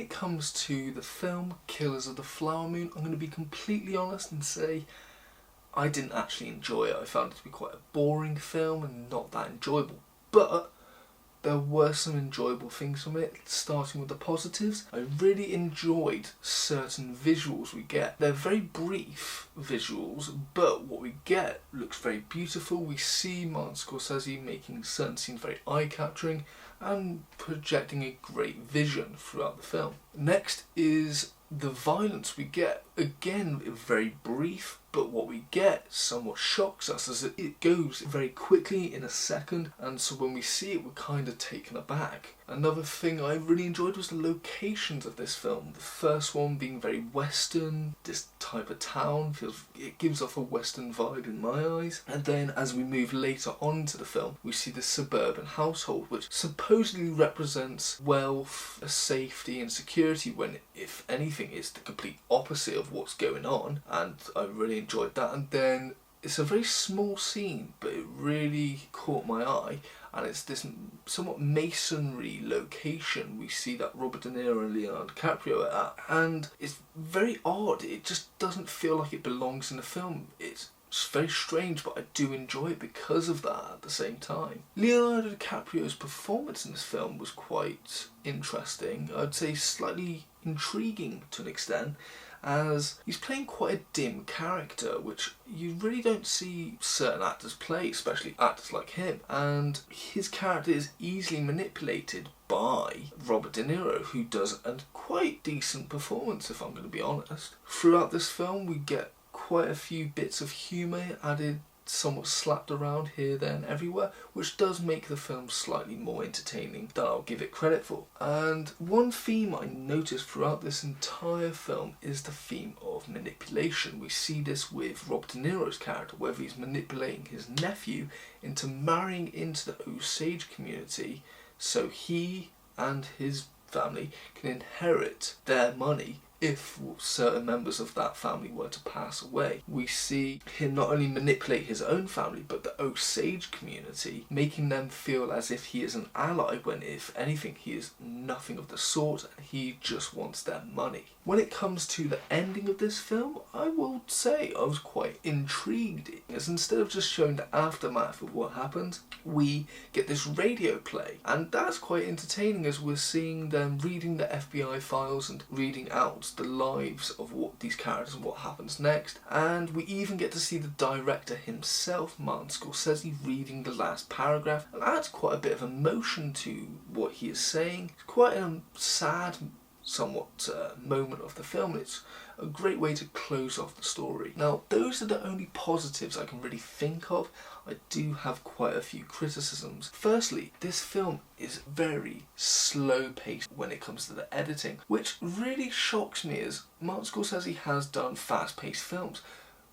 it comes to the film Killers of the Flower Moon, I'm going to be completely honest and say I didn't actually enjoy it. I found it to be quite a boring film and not that enjoyable. But there were some enjoyable things from it, starting with the positives. I really enjoyed certain visuals we get. They're very brief visuals, but what we get looks very beautiful. We see Martin Scorsese making certain scenes very eye-capturing and projecting a great vision throughout the film. Next is the violence we get. Again, very brief, but what we get somewhat shocks us as it goes very quickly in a second, and so when we see it we're kind of taken aback. Another thing I really enjoyed was the locations of this film. The first one being very western, this type of town, it gives off a western vibe in my eyes. And then as we move later on into the film, we see the suburban household, which supposedly represents wealth, safety and security, when if anything it's the complete opposite of what's going on, and I really enjoyed that. And then it's a very small scene, but it really caught my eye, and it's this somewhat masonry location we see that Robert De Niro and Leonardo DiCaprio are at, and it's very odd. It just doesn't feel like it belongs in the film. It's very strange, but I do enjoy it because of that at the same time. Leonardo DiCaprio's performance in this film was quite interesting. I'd say slightly intriguing to an extent, as he's playing quite a dim character, which you really don't see certain actors play, especially actors like him, and his character is easily manipulated by Robert De Niro, who does a quite decent performance, if I'm going to be honest. Throughout this film we get quite a few bits of humour added, somewhat slapped around here, there and everywhere, which does make the film slightly more entertaining than I'll give it credit for. And one theme I noticed throughout this entire film is the theme of manipulation. We see this with Robert De Niro's character, whether he's manipulating his nephew into marrying into the Osage community so he and his family can inherit their money if certain members of that family were to pass away. We see him not only manipulate his own family, but the Osage community, making them feel as if he is an ally, when if anything he is nothing of the sort, and he just wants their money. When it comes to the ending of this film, I will say I was quite intrigued, as instead of just showing the aftermath of what happened, we get this radio play, and that's quite entertaining as we're seeing them reading the FBI files and reading out the lives of what these characters and what happens next. And we even get to see the director himself, Martin Scorsese, reading the last paragraph, and adds quite a bit of emotion to what he is saying. It's quite a sad, somewhat moment of the film. It's a great way to close off the story. Now, those are the only positives I can really think of. I do have quite a few criticisms. Firstly, this film is very slow paced when it comes to the editing, which really shocks me, as Martin Scorsese has done fast paced films.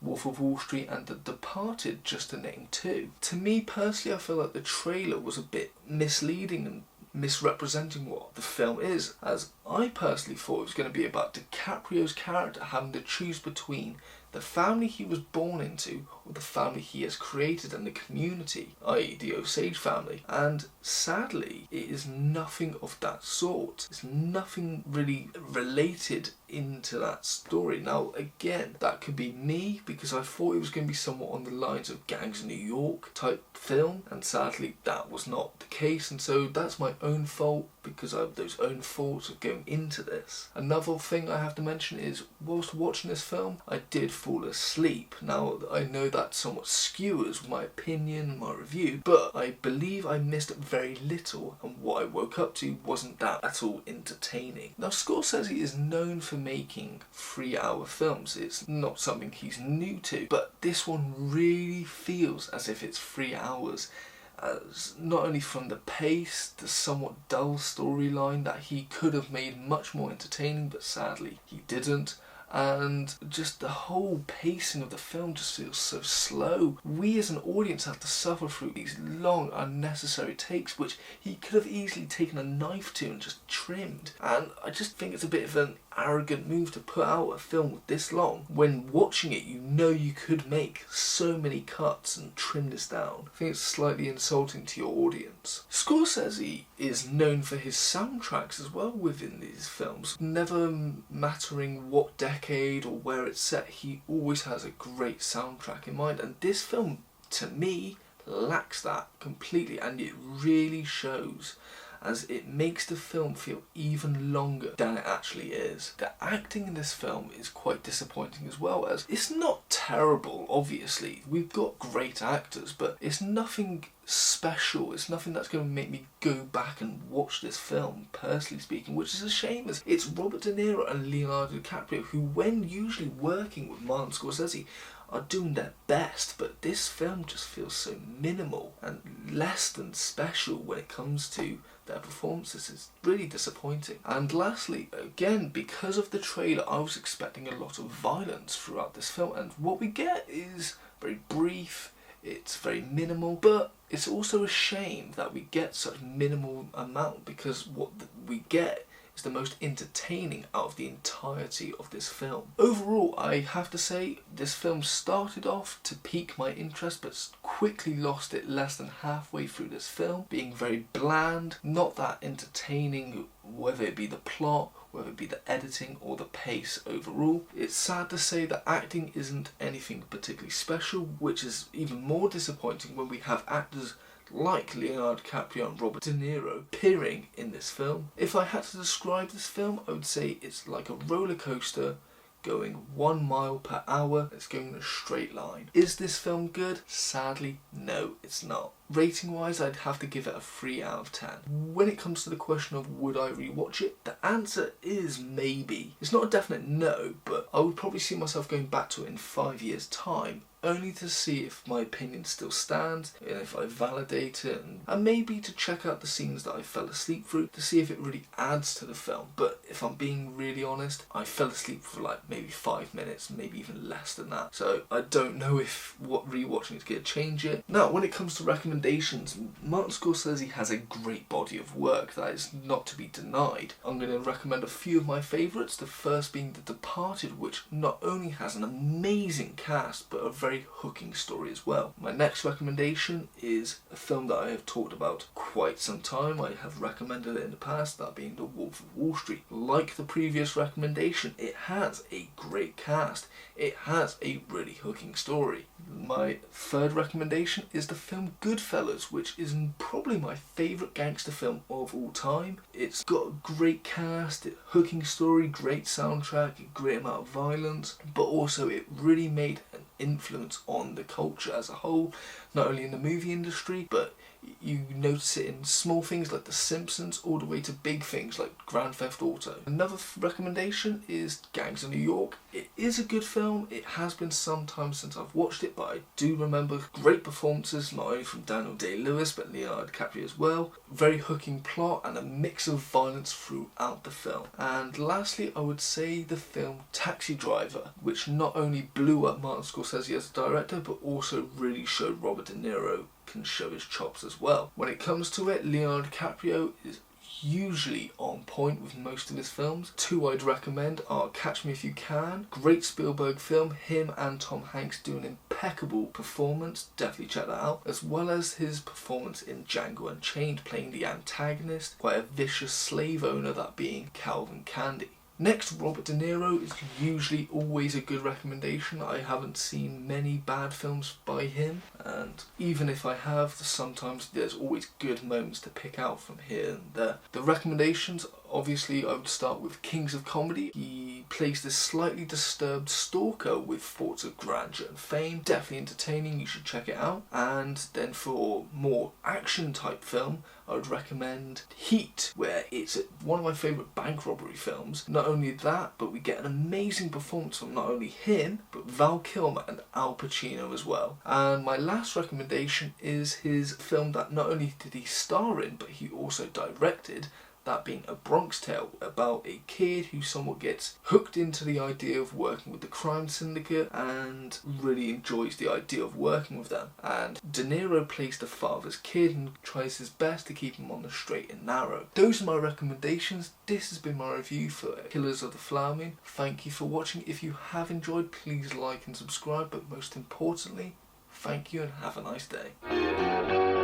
Wolf of Wall Street and The Departed, just to name two. To me personally, I feel like the trailer was a bit misleading and misrepresenting what the film is, as I personally thought it was going to be about DiCaprio's character having to choose between the family he was born into or the family he has created and the community, i.e. the Osage family. And sadly, it is nothing of that sort. It's nothing really related into that story. Now again, that could be me, because I thought it was going to be somewhat on the lines of Gangs of New York type film, and sadly that was not the case, and so that's my own fault because I have those own thoughts of going into this. Another thing I have to mention is, whilst watching this film, I did fall asleep. Now I know that somewhat skewers my opinion and my review, but I believe I missed very little, and what I woke up to wasn't that at all entertaining. Now Scorsese is known for making 3-hour films. It's not something he's new to, but this one really feels as if it's 3 hours. As not only from the pace, the somewhat dull storyline that he could have made much more entertaining, but sadly he didn't, and just the whole pacing of the film just feels so slow. We as an audience have to suffer through these long unnecessary takes, which he could have easily taken a knife to and just trimmed, and I just think it's a bit of an arrogant move to put out a film with this long. When watching it, you know you could make so many cuts and trim this down. I think it's slightly insulting to your audience. Scorsese is known for his soundtracks as well within these films. Never mattering what decade or where it's set, he always has a great soundtrack in mind, and this film, to me, lacks that completely, and it really shows, as it makes the film feel even longer than it actually is. The acting in this film is quite disappointing as well, as it's not terrible, obviously. We've got great actors, but it's nothing special. It's nothing that's going to make me go back and watch this film, personally speaking, which is a shame, as it's Robert De Niro and Leonardo DiCaprio who, when usually working with Martin Scorsese, are doing their best, but this film just feels so minimal and less than special when it comes to their performances. It's really disappointing. And lastly, again, because of the trailer, I was expecting a lot of violence throughout this film, and what we get is very brief, it's very minimal, but it's also a shame that we get such minimal amount, because what we get is the most entertaining out of the entirety of this film. Overall, I have to say, this film started off to pique my interest, but quickly lost it less than halfway through this film, being very bland, not that entertaining, whether it be the plot, whether it be the editing or the pace overall. It's sad to say that acting isn't anything particularly special, which is even more disappointing when we have actors like Leonardo DiCaprio and Robert De Niro appearing in this film. If I had to describe this film, I would say it's like a roller coaster going 1 mile per hour. It's going in a straight line. Is this film good? Sadly, no, it's not. Rating wise, I'd have to give it a 3 out of 10. When it comes to the question of would I rewatch it, the answer is maybe. It's not a definite no, but I would probably see myself going back to it in 5 years' time, only to see if my opinion still stands, and if I validate it, and maybe to check out the scenes that I fell asleep through to see if it really adds to the film. But if I'm being really honest, I fell asleep for like maybe 5 minutes, maybe even less than that. So I don't know if what rewatching is going to change it. Now, when it comes to recommendations, Martin Scorsese has a great body of work that is not to be denied. I'm going to recommend a few of my favourites, the first being The Departed, which not only has an amazing cast, but a very hooking story as well. My next recommendation is a film that I have talked about quite some time. I have recommended it in the past, that being The Wolf of Wall Street. Like the previous recommendation, it has a great cast. It has a really hooking story. My third recommendation is the film Goodfellas, which is probably my favourite gangster film of all time. It's got a great cast, a hooking story, great soundtrack, a great amount of violence, but also it really made an influence on the culture as a whole, not only in the movie industry, but you notice it in small things like The Simpsons, all the way to big things like Grand Theft Auto. Another recommendation is Gangs of New York. It is a good film. It has been some time since I've watched it, but I do remember great performances, not only from Daniel Day-Lewis, but Leonardo DiCaprio as well. Very hooking plot and a mix of violence throughout the film. And lastly, I would say the film Taxi Driver, which not only blew up Martin Scorsese as a director, but also really showed Robert De Niro can show his chops as well. When it comes to it, Leonardo DiCaprio is usually on point with most of his films. Two I'd recommend are Catch Me If You Can, great Spielberg film, him and Tom Hanks do an impeccable performance, definitely check that out, as well as his performance in Django Unchained, playing the antagonist, quite a vicious slave owner, that being Calvin Candy. Next, Robert De Niro is usually always a good recommendation. I haven't seen many bad films by him, and even if I have, sometimes there's always good moments to pick out from here and there. The recommendations, obviously, I would start with Kings of Comedy. He plays this slightly disturbed stalker with thoughts of grandeur and fame. Definitely entertaining, you should check it out. And then for more action type film, I would recommend Heat, where it's one of my favourite bank robbery films. Not only that, but we get an amazing performance from not only him, but Val Kilmer and Al Pacino as well. And my last recommendation is his film that not only did he star in, but he also directed, that being A Bronx Tale, about a kid who somewhat gets hooked into the idea of working with the crime syndicate and really enjoys the idea of working with them. And De Niro plays the father's kid and tries his best to keep him on the straight and narrow. Those are my recommendations. This has been my review for Killers of the Flower Moon. Thank you for watching. If you have enjoyed, please like and subscribe, but most importantly, thank you and have a nice day.